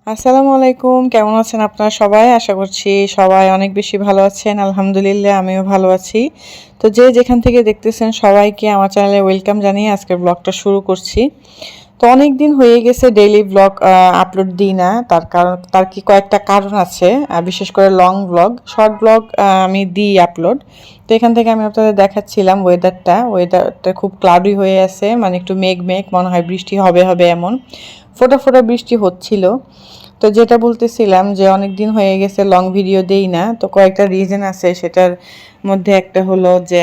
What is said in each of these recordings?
আসসালামু আলাইকুম, কেমন আছেন আপনারা সবাই? আশা করছি সবাই অনেক বেশি ভালো আছেন। আলহামদুলিল্লাহ আমিও ভালো আছি। তো যে যেখান থেকে দেখতেছেন সবাইকে আমার চ্যানেলে ওয়েলকাম জানিয়ে আজকের ব্লগটা শুরু করছি। তো অনেক দিন হয়ে গেছে ডেইলি ব্লগ আপলোড দিই না। তার কি কয়েকটা কারণ আছে। বিশেষ করে লং ব্লগ, শর্ট ব্লগ আমি দিই আপলোড। তো এখান থেকে আমি আপনাদের দেখাচ্ছিলাম ওয়েদারটা খুব ক্লাউডি হয়ে আছে, মানে একটু মেঘ মেঘ, মনে হয় বৃষ্টি হবে হবে এমন। ফোঁটা ফোঁটা বৃষ্টি হচ্ছিল। তো যেটা বলতেছিলাম যে অনেক দিন হয়ে গেছে লং ভিডিও দেই না, তো কয়েকটা রিজন আছে। সেটার মধ্যে একটা হলো যে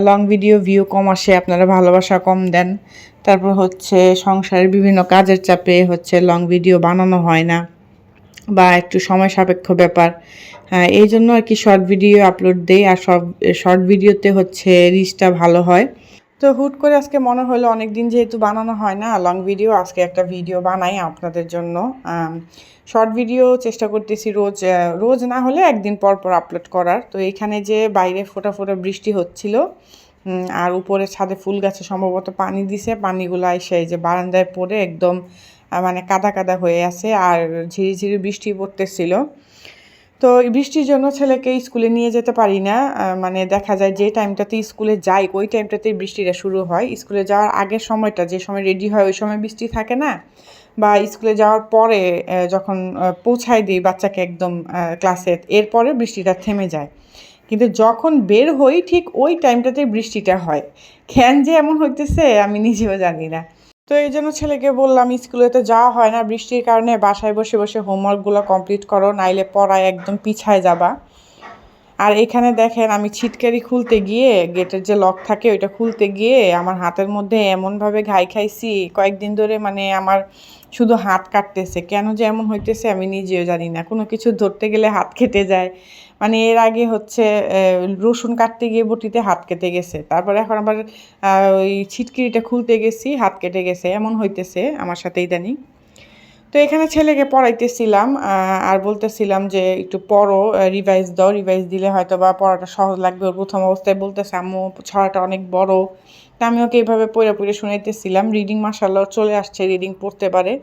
লং ভিডিও ভিউ কম আসে, আপনারা ভালোবাসা কম দেন। তারপর হচ্ছে সংসারের বিভিন্ন কাজের চাপে হচ্ছে লং ভিডিও বানানো হয় না, বা একটু সময় সাপেক্ষ ব্যাপার। এই জন্য আর কি শর্ট ভিডিও আপলোড দেই, আর সব শর্ট ভিডিওতে হচ্ছে রিচটা ভালো হয়। তো হুট করে আজকে মনে হলো অনেক দিন যেহেতু বানানো হয় না লং ভিডিও, আজকে একটা ভিডিও বানাই আপনাদের জন্য। শর্ট ভিডিও চেষ্টা করতেছি রোজ, রোজ না হলে একদিন পর পর আপলোড করার। তো এখানে যে বাইরে ফোঁটা ফোঁটা বৃষ্টি হচ্ছিল, আর উপরে ছাদে ফুল গাছে সম্ভবত পানি দিছে, পানিগুলো এসে এই যে বারান্দায় পড়ে একদম মানে কাদা কাদা হয়ে আছে, আর ঝিরিঝিরি বৃষ্টি পড়তেছিল। তো এই বৃষ্টির জন্য ছেলেকে স্কুলে নিয়ে যেতে পারি না। মানে দেখা যায় যে টাইমটাতে স্কুলে যাই ওই টাইমটাতেই বৃষ্টিটা শুরু হয়। স্কুলে যাওয়ার আগের সময়টা, যে সময় রেডি হয় ওই সময় বৃষ্টি থাকে না, বা স্কুলে যাওয়ার পরে যখন পৌঁছায় দিই বাচ্চাকে একদম ক্লাসে, এরপরে বৃষ্টিটা থেমে যায়। কিন্তু যখন বের হই ঠিক ওই টাইমটাতেই বৃষ্টিটা হয়। কেন যে এমন হইতেছে আমি নিজেও জানি না। তো এই জন্য ছেলেকে বললাম স্কুলে তো যাওয়া হয় না বৃষ্টির কারণে, বাসায় বসে বসে হোমওয়ার্কগুলো কমপ্লিট করো, নাইলে পড়ায় একদম পিছায় যাবা। আর এখানে দেখেন আমি ছিটকারি খুলতে গিয়ে, গেটের যে লক থাকে ওইটা খুলতে গিয়ে আমার হাতের মধ্যে এমনভাবে ঘাই খাইছি কয়েকদিন ধরে, মানে আমার শুধু হাত কাটতেছে। কেন যে এমন হইতেছে আমি নিজেও জানি না, কোনো কিছু ধরতে গেলে হাত কেটে যায়। মানে এর আগে হচ্ছে রসুন কাটতে গিয়ে বটিতে হাত কেটে গেছে, তারপরে এখন আবার ওই ছিটকিরিটা খুলতে গেছি হাত কেটে গেছে, এমন হইতেছে আমার সাথে ইদানিং। তো এখানে ছেলেকে পড়াইতেছিলাম, আর বলতেছিলাম যে একটু পড়ো, রিভাইজ দাও, রিভাইজ দিলে হয়তো বা পড়াটা সহজ লাগবে। ওর প্রথম অবস্থায় বলতেছে আম্মু ছড়াটা অনেক বড়। তা আমি ওকে এইভাবে পড়ে পড়ে শুনাইতেছিলাম। রিডিং মাশাআল্লাহ চলে আসছে, রিডিং পড়তে পারে।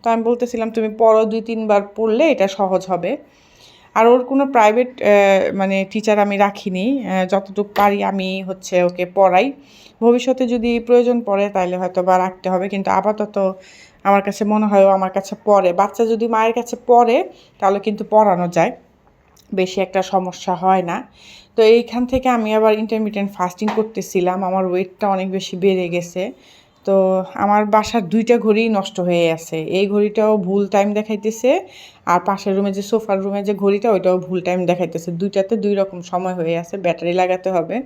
তো আমি বলতেছিলাম তুমি পড়ো, 2-3 বার পড়লে এটা সহজ হবে। আর ওর কোনো প্রাইভেট মানে টিচার আমি রাখিনি। যতটুকু পারি আমি হচ্ছে ওকে পড়াই। ভবিষ্যতে যদি প্রয়োজন পড়ে তাহলে হয়তো বা রাখতে হবে, কিন্তু আপাতত আমার কাছে মনে হয় ও আমার কাছে পড়ে। বাচ্চা যদি মায়ের কাছে পড়ে তাহলে কিন্তু পড়ানো যায়, বেশি একটা সমস্যা হয় না। তো এইখান থেকে আমি আবার ইন্টারমিটেন্ট ফাস্টিং করতেছিলাম, আমার ওয়েটটা অনেক বেশি বেড়ে গেছে। তো আমার বাসার 2টা ঘড়ি নষ্ট হয়ে আছে, এই ঘড়িটাও ভুল টাইম দেখাইতেছে, আর পাশের রুমে যে সোফার রুমে যে ঘড়িটা ওইটাও ভুল টাইম দেখাইতেছে। 2টাতে 2 রকম সময় হয়ে আছে, ব্যাটারি লাগাতে হবে।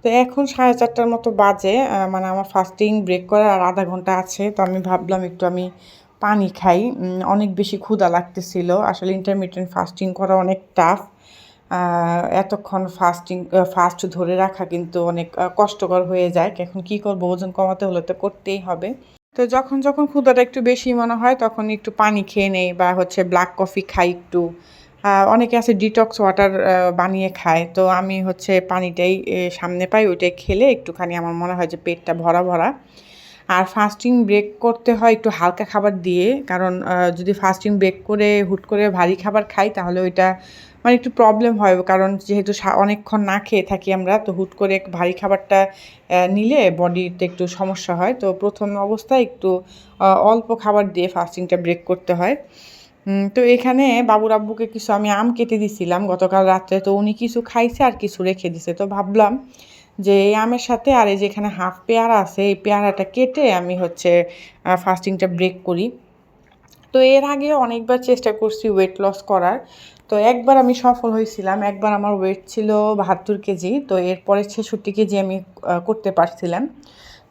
তো এখন 4:30টার মতো বাজে, মানে আমার ফাস্টিং ব্রেক করার আর আধা ঘন্টা আছে। তো আমি ভাবলাম একটু আমি পানি খাই, অনেক বেশি ক্ষুধা লাগতেছিল। আসলে ইন্টারমিটেন্ট ফাস্টিং করা অনেক টাফ। এতক্ষণ ফাস্ট ধরে রাখা কিন্তু অনেক কষ্টকর হয়ে যায়। এখন কি করব, ওজন কমাতে হলে তো করতেই হবে। তো যখন যখন ক্ষুধাটা একটু বেশি মনে হয় তখন একটু পানি খেয়ে নেই, বা হচ্ছে ব্ল্যাক কফি খাই একটু। অনেকে আছে ডিটক্স ওয়াটার বানিয়ে খায়, তো আমি হচ্ছে পানিটাই সামনে পাই, ওইটাই খেলে একটুখানি আমার মনে হয় যে পেটটা ভরা ভরা। আর ফাস্টিং ব্রেক করতে হয় একটু হালকা খাবার দিয়ে, কারণ যদি ফাস্টিং ব্রেক করে হুট করে ভারী খাবার খাই তাহলে ওইটা মানে একটু প্রবলেম হয়, কারণ যেহেতু অনেকক্ষণ না খেয়ে থাকি আমরা, তো হুট করে ভারী খাবারটা নিলে বডিতে একটু সমস্যা হয়। তো প্রথম অবস্থায় একটু অল্প খাবার দিয়ে ফাস্টিংটা ব্রেক করতে হয়। তো এখানে বাবুর আব্বুকে কিছু আমি আম কেটে দিছিলাম গতকাল রাত্রে, তো উনি কিছু খাইছে আর কিছু রেখে দিছে। তো ভাবলাম যে এই আমের সাথে আর এই যে এখানে হাফ পেয়ারা আছে, এই পেয়ারাটা কেটে আমি হচ্ছে ফাস্টিংটা ব্রেক করি। তো এর আগেও অনেকবার চেষ্টা করছি ওয়েট লস করার। তো একবার আমি সফল হয়েছিলাম, একবার আমার ওয়েট ছিল 72 কেজি, তো এরপরে 66 কেজি আমি করতে পারছিলাম।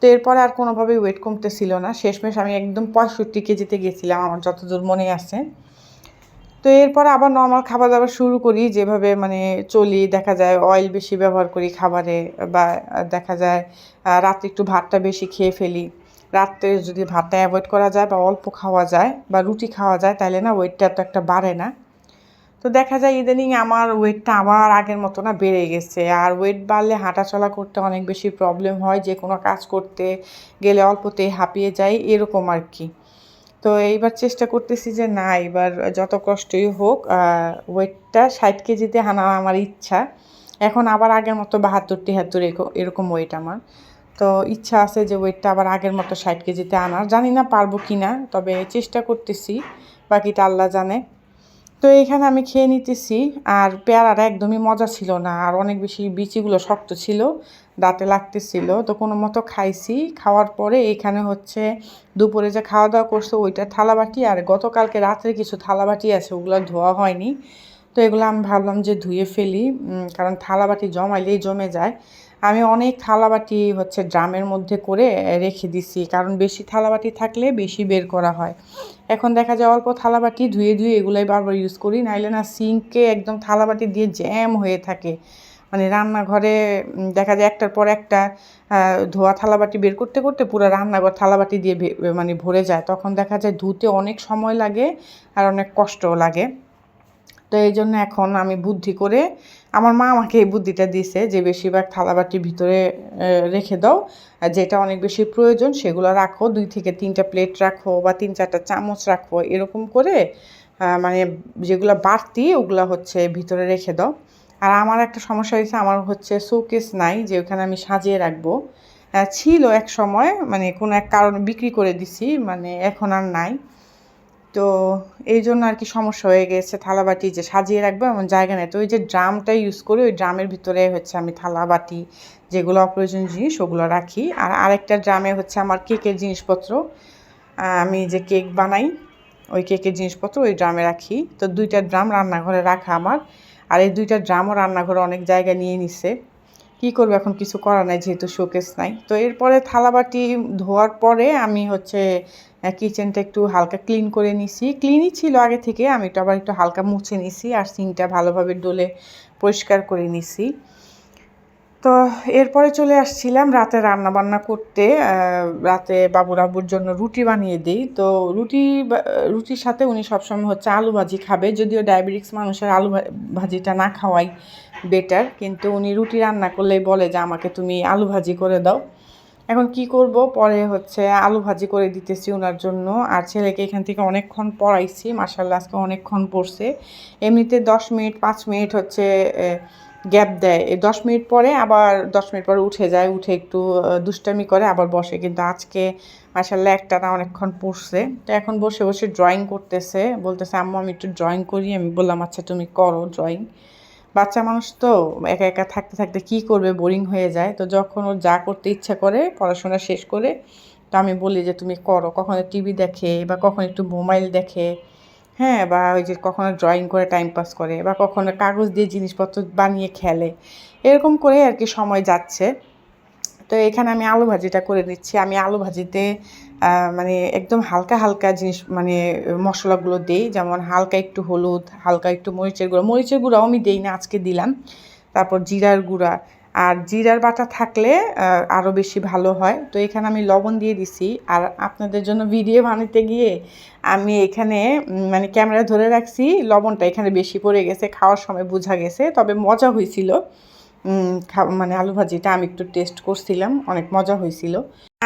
তো এরপরে আর কোনোভাবেই ওয়েট কমতেছিল না, শেষমেশ আমি একদম 65 কেজিতে গেছিলাম আমার যতদূর মনে আছে। তো এরপরে আবার নর্মাল খাবার দাবার শুরু করি, যেভাবে মানে চলি। দেখা যায় অয়েল বেশি ব্যবহার করি খাবারে, বা দেখা যায় রাত্রে একটু ভাতটা বেশি খেয়ে ফেলি। রাত্রে যদি ভাতটা অ্যাভয়েড করা যায় বা অল্প খাওয়া যায় বা রুটি খাওয়া যায় তাহলে না ওয়েটটা এত একটা বাড়ে না। তো দেখা যায় ইদানিং আমার ওয়েটটা আবার আগের মতো না বেড়ে গেছে, আর ওয়েট বাড়লে হাঁটাচলা করতে অনেক বেশি প্রবলেম হয়, যে কোনো কাজ করতে গেলে অল্পতেই হাঁপিয়ে যাই এরকম আর কি। তো এইবার চেষ্টা করতেছি যে না, এবার যত কষ্টই হোক ওয়েটটা 60 কেজিতে আনা আমার ইচ্ছা। এখন আবার আগের মতো 72-73 এরকম ওয়েট আমার। তো ইচ্ছা আছে যে ওয়েটটা আবার আগের মতো 60 কেজিতে আনার। জানি না পারবো কি না, তবে চেষ্টা করতেছি, বাকিটা আল্লাহ জানে। তো এইখানে আমি খেয়ে নিতেছি, আর পেয়ারাটা একদমই মজা ছিল না, আর অনেক বেশি বিচিগুলো শক্ত ছিল, দাঁতে লাগতেছিল। তো কোনো মতো খাইছি। খাওয়ার পরে এখানে হচ্ছে দুপুরে যে খাওয়া দাওয়া করছে ওইটা থালাবাটি, আর গতকালকে রাত্রে কিছু থালাবাটি আছে, ওগুলো ধোয়া হয়নি। তো এগুলো আমি ভাবলাম যে ধুয়ে ফেলি, কারণ থালাবাটি জমাইলেই জমে যায়। আমি অনেক থালাবাটি হচ্ছে ড্রামের মধ্যে করে রেখে দিছি, কারণ বেশি থালাবাটি থাকলে বেশি বের করা হয়। এখন দেখা যায় অল্প থালাবাটি ধুয়ে ধুয়ে এগুলাই বারবার ইউজ করি, নাইলে না সিঙ্কে একদম থালাবাটি দিয়ে জ্যাম হয়ে থাকে। মানে রান্নাঘরে দেখা যায় একটার পর একটা ধোয়া থালাবাটি বের করতে করতে পুরো রান্নাঘর থালাবাটি দিয়ে মানে ভরে যায়। তখন দেখা যায় ধুতে অনেক সময় লাগে আর অনেক কষ্টও লাগে। তো এই জন্য এখন আমি বুদ্ধি করে, আমার মা আমাকে এই বুদ্ধিটা দিছে যে বেশিরভাগ থালাবাটি ভিতরে রেখে দাও, আর যেটা অনেক বেশি প্রয়োজন সেগুলো রাখো, 2 থেকে 3টা প্লেট রাখো বা 3-4টা চামচ রাখো, এরকম করে মানে যেগুলো বাড়তি ওগুলো হচ্ছে ভিতরে রেখে দাও। আর আমার একটা সমস্যা হয়েছে, আমার হচ্ছে শোকেস নাই যে ওখানে আমি সাজিয়ে রাখবো। ছিল এক সময়, মানে কোনো এক কারণে বিক্রি করে দিছি, মানে এখন আর নাই। তো এই জন্য আর কি সমস্যা হয়ে গেছে, থালাবাটি যে সাজিয়ে রাখবো এমন জায়গা নেই। তো ওই যে ড্রামটা ইউজ করি, ওই ড্রামের ভিতরে হচ্ছে আমি থালাবাটি যেগুলো অপ্রয়োজনীয় জিনিস ওগুলো রাখি। আর আরেকটা ড্রামে হচ্ছে আমার কেকের জিনিসপত্র, আমি যে কেক বানাই ওই কেকের জিনিসপত্র ওই ড্রামে রাখি। তো 2টা ড্রাম রান্নাঘরে রাখা আমার, আর এই 2টা ড্রামও রান্নাঘরে অনেক জায়গা নিয়ে নিছে। কী করবো, এখন কিছু করার নাই যেহেতু শোকেস নাই। তো এরপরে থালাবাটি ধোয়ার পরে আমি হচ্ছে কিচেনটা একটু হালকা ক্লিন করে নিছি। ক্লিনই ছিল আগে থেকে, আমি একটু আবার একটু হালকা মুছে নিছি, আর সিঙ্কটা ভালোভাবে ডলে পরিষ্কার করে নিছি। তো এরপরে চলে আসছিলাম রাতে রান্নাবান্না করতে। রাতে বাবুর আব্বুর জন্য রুটি বানিয়ে দিই। তো রুটির সাথে উনি সবসময় হচ্ছে আলু ভাজি খাবে, যদিও ডায়াবেটিক্স মানুষের আলু ভাজিটা না খাওয়াই বেটার, কিন্তু উনি রুটি রান্না করলেই বলে যে আমাকে তুমি আলু ভাজি করে দাও। এখন কি করব, পরে হচ্ছে আলু ভাজি করে দিতেছি ওনার জন্য। আর ছেলেকে এখান থেকে অনেকক্ষণ পড়াইছি, মাশাআল্লাহ আজকে অনেকক্ষণ পড়ছে। এমনিতে 10 মিনিট 5 মিনিট হচ্ছে গ্যাপ দেয়, এই 10 মিনিট পরে আবার 10 মিনিট পরে উঠে যায়, উঠে একটু দুষ্টামি করে আবার বসে। কিন্তু আজকে মাশাআল্লাহ একটানা অনেকক্ষণ পড়ছে। তো এখন বসে বসে ড্রয়িং করতেছে, বলতেছে আম্মু আমি একটু ড্রয়িং করি। আমি বললাম আচ্ছা তুমি করো ড্রয়িং। বাচ্চা মানুষ তো একা একা থাকতে থাকতে কী করবে, বোরিং হয়ে যায়। তো যখন ওর যা করতে ইচ্ছা করে পড়াশোনা শেষ করে, তো আমি বলি যে তুমি করো। কখনো টিভি দেখে বা কখনো একটু মোবাইল দেখে, হ্যাঁ, বা ওই যে কখনো ড্রয়িং করে টাইম পাস করে, বা কখনো কাগজ দিয়ে জিনিসপত্র বানিয়ে খেলে, এরকম করে আর কি সময় যাচ্ছে। তো এখানে আমি আলু ভাজিটা করে দিচ্ছি। আমি আলু ভাজিতে মানে একদম হালকা হালকা জিনিস, মানে মশলাগুলো দেই, যেমন হালকা একটু হলুদ, হালকা একটু মরিচের গুঁড়াও আমি দেই না, আজকে দিলাম। তারপর জিরার গুঁড়া, আর জিরার বাটা থাকলে আরও বেশি ভালো হয়। তো এখানে আমি লবণ দিয়ে দিছি। আর আপনাদের জন্য ভিডিও বানাতে গিয়ে আমি এখানে মানে ক্যামেরা ধরে রাখছি, লবণটা এখানে বেশি পড়ে গেছে, খাওয়ার সময় বোঝা গেছে, তবে মজা হয়েছিল। মানে আলু ভাজিটা আমি একটু টেস্ট করছিলাম, অনেক মজা হয়েছিল।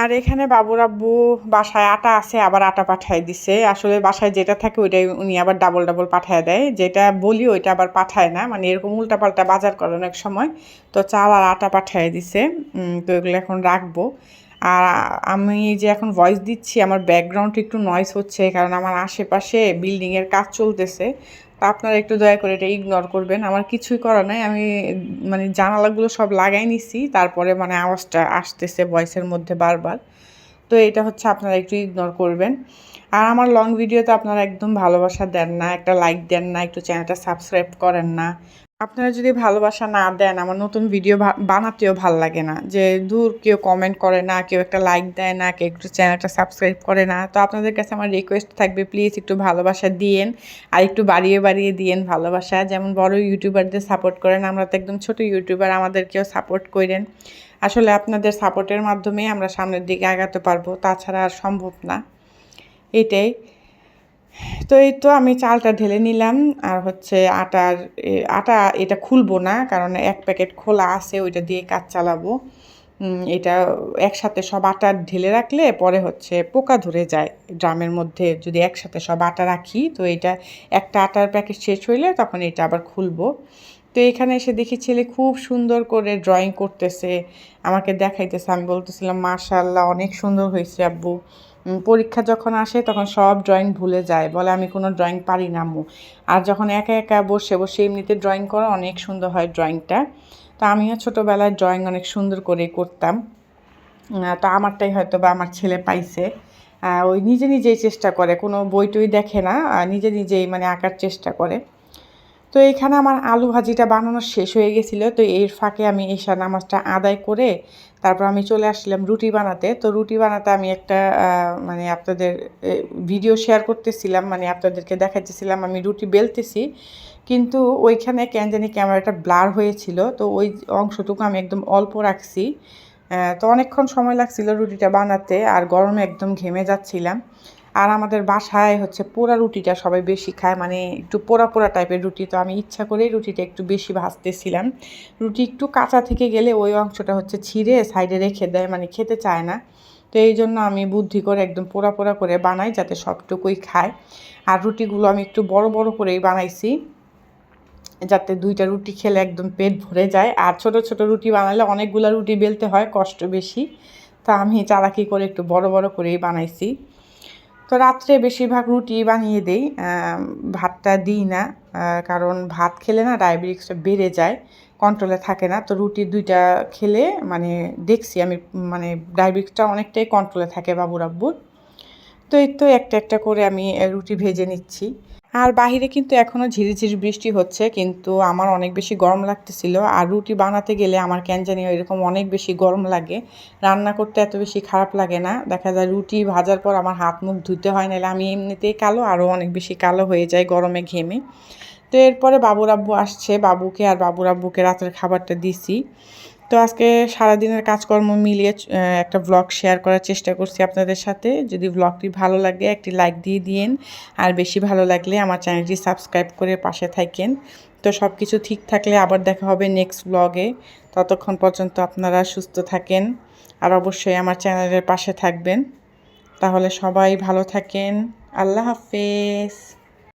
আর এখানে বাবুর আব্বু বাসায় আটা আছে, আবার আটা পাঠায় দিছে। আসলে বাসায় যেটা থাকে ওইটাই উনি আবার ডাবল ডাবল পাঠায় দেয়, যেটা বলি ওইটা আবার পাঠায় না, মানে এরকম উল্টাপাল্টা বাজার করে অনেক সময়। তো চাল আর আটা পাঠায় দিছে। তো এগুলো এখন রাখবো। আর আমি যে এখন ভয়েস দিচ্ছি, আমার ব্যাকগ্রাউন্ডে একটু নয়েজ হচ্ছে, কারণ আমার আশেপাশে বিল্ডিংয়ের কাজ চলতেছে। তো আপনারা একটু দয়া করে এটা ইগনোর করবেন, আমার কিছুই করা নাই। আমি মানে জানালাগুলো সব লাগাই নিছি, তারপরে মানে আওয়াজটা আসতেছে ভয়েসের মধ্যে বারবার। তো এটা হচ্ছে আপনারা একটু ইগনোর করবেন। আর আমার লং ভিডিওতে আপনারা একদম ভালোবাসা দেন না, একটা লাইক দেন না, একটু চ্যানেলটা সাবস্ক্রাইব করেন না। আপনারা যদি ভালোবাসা না দেন, আমার নতুন ভিডিও বানাতেও ভাল লাগে না। যে দূর, কেউ কমেন্ট করে না, কেউ একটা লাইক দেয় না, কেউ একটু চ্যানেলটা সাবস্ক্রাইব করে না। তো আপনাদের কাছে আমার রিকোয়েস্ট থাকবে, প্লিজ একটু ভালোবাসা দিয়েন, আর একটু বাড়িয়ে বাড়িয়ে দিয়েন ভালোবাসা। যেমন বড় ইউটিউবারদের সাপোর্ট করেন, আমরা তো একদম ছোট ইউটিউবার, আমাদেরকেও সাপোর্ট করেন। আসলে আপনাদের সাপোর্টের মাধ্যমে আমরা সামনের দিকে আগাতে পারবো, তাছাড়া আর সম্ভব না। এটাই। তো এই তো আমি চালটা ঢেলে নিলাম, আর হচ্ছে আটা এটা খুলবো না, কারণ 1 প্যাকেট খোলা আছে, ওইটা দিয়ে কাজ চালাবো। এটা একসাথে সব আটা ঢেলে রাখলে পরে হচ্ছে পোকা ধরে যায় ড্রামের মধ্যে। যদি একসাথে সব আটা রাখি তো এটা একটা আটার প্যাকেট শেষ হইলে তখন এটা আবার খুলবো। তো এখানে এসে দেখি ছেলে খুব সুন্দর করে ড্রয়িং করতেছে, আমাকে দেখাইতেছে। আমি বলতেছিলাম মাশাআল্লাহ অনেক সুন্দর হয়েছে আব্বু। পরীক্ষা যখন আসে তখন সব ড্রয়িং ভুলে যায়, বলে আমি কোনো ড্রয়িং পারি না আম্মু। আর যখন একা একা বসে বসে এমনিতে ড্রয়িং করে অনেক সুন্দর হয় ড্রয়িংটা। তো আমিও ছোটোবেলায় ড্রয়িং অনেক সুন্দর করে করতাম। তো আমারটাই হয়তো বা আমার ছেলে পাইছে। ওই নিজে নিজেই চেষ্টা করে, কোনো বই টই দেখে না, নিজে নিজেই মানে আঁকার চেষ্টা করে। তো এইখানে আমার আলু ভাজিটা বানানো শেষ হয়ে গেছিলো। তো এর ফাঁকে আমি এশা নামাজটা আদায় করে তারপর আমি চলে আসলাম রুটি বানাতে। তো রুটি বানাতে আমি একটা মানে আপনাদের ভিডিও শেয়ার করতেছিলাম, মানে আপনাদেরকে দেখাইতেছিলাম আমি রুটি বেলতেছি, কিন্তু ওইখানে কেন জানি ক্যামেরাটা ব্লার হয়েছিল। তো ওই অংশটুকু আমি একদম অল্প রাখছি। তো অনেকক্ষণ সময় লাগছিল রুটিটা বানাতে, আর গরমে একদম ঘেমে যাচ্ছিলাম। আর আমাদের বাসায় হচ্ছে পোড়া রুটিটা সবাই বেশি খায়, মানে একটু পোড়া পোড়া টাইপের রুটি। তো আমি ইচ্ছা করেই রুটিটা একটু বেশি ভাজতেছিলাম। রুটি একটু কাঁচা থেকে গেলে ওই অংশটা হচ্ছে ছিঁড়ে সাইডে রেখে দেয়, মানে খেতে চায় না। তো এই জন্য আমি বুদ্ধি করে একদম পোড়া পোড়া করে বানাই যাতে সবটুকুই খায়। আর রুটিগুলো আমি একটু বড় বড় করেই বানাইছি, যাতে দুইটা রুটি খেলে একদম পেট ভরে যায়। আর ছোট ছোট রুটি বানালে অনেকগুলো রুটি বেলতে হয়, কষ্ট বেশি। তো আমি চালাকি করে একটু বড় বড় করেই বানাইছি। তো রাত্রে বেশিরভাগ রুটি বানিয়ে দেই, ভাতটা দিই না। কারণ ভাত খেলে না ডায়াবেটিসটা বেড়ে যায়, কন্ট্রোলে থাকে না। তো রুটি 2টা খেলে মানে দেখছি আমি, মানে ডায়াবেটিসটা অনেকটাই কন্ট্রোলে থাকে বাবুর আব্বুর। তো এই তো একটা একটা করে আমি রুটি ভেজে নিচ্ছি। আর বাহিরে কিন্তু এখনও ঝিরিঝিরি বৃষ্টি হচ্ছে, কিন্তু আমার অনেক বেশি গরম লাগতেছিল। আর রুটি বানাতে গেলে আমার কেন জানি এরকম অনেক বেশি গরম লাগে, রান্না করতে এত বেশি খারাপ লাগে না। দেখা যায় রুটি ভাজার পর আমার হাত মুখ ধুতে হয়, নাহলে আমি এমনিতেই কালো, আরও অনেক বেশি কালো হয়ে যায় গরমে ঘেমে। তো এরপরে বাবুর আব্বু আসছে, বাবুকে আর বাবুর আব্বুকে রাতের খাবারটা দিছি। তো আজকে সারাদিনের কাজকর্ম মিলিয়ে একটা ভ্লগ শেয়ার করার চেষ্টা করছি আপনাদের সাথে। যদি ভ্লগটি ভালো লাগে একটি লাইক দিয়ে দিয়েন, আর বেশি ভালো লাগলে আমার চ্যানেলটি সাবস্ক্রাইব করে পাশে থাকেন। তো সব কিছু ঠিক থাকলে আবার দেখা হবে নেক্সট ব্লগে। ততক্ষণ পর্যন্ত আপনারা সুস্থ থাকেন, আর অবশ্যই আমার চ্যানেলের পাশে থাকবেন। তাহলে সবাই ভালো থাকেন। আল্লাহ হাফেজ।